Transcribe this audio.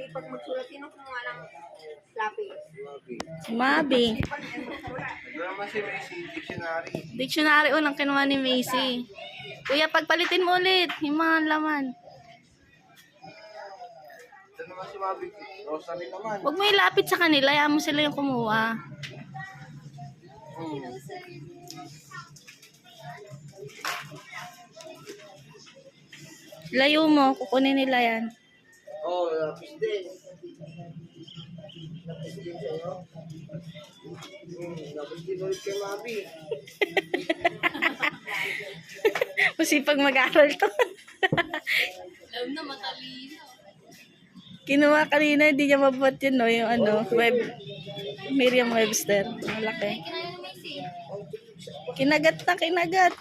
masipag magsulat. Sino kumuha ng lapis? Si Mabi. Drama si Macy, dictionary. Dictionary unang kinuha ni Macy. Kuya, pagpalitin mo ulit yung mga laman. Ito naman si Mabi. Rosary naman. Huwag mo ilapit sa kanila, ayaw mo sila yung kumuha. Layo mo, kukunin nila yan. Oh, lapis din. Lapis din sa'yo. Lapis din ulit kay Mabi. Masipag mag-aral to. Alam na, matalino. Kinuha kanina, hindi niya mabuhat yun, no? Yung ano, Merriam-Webster. Malaki. Kinagat na, kinagat.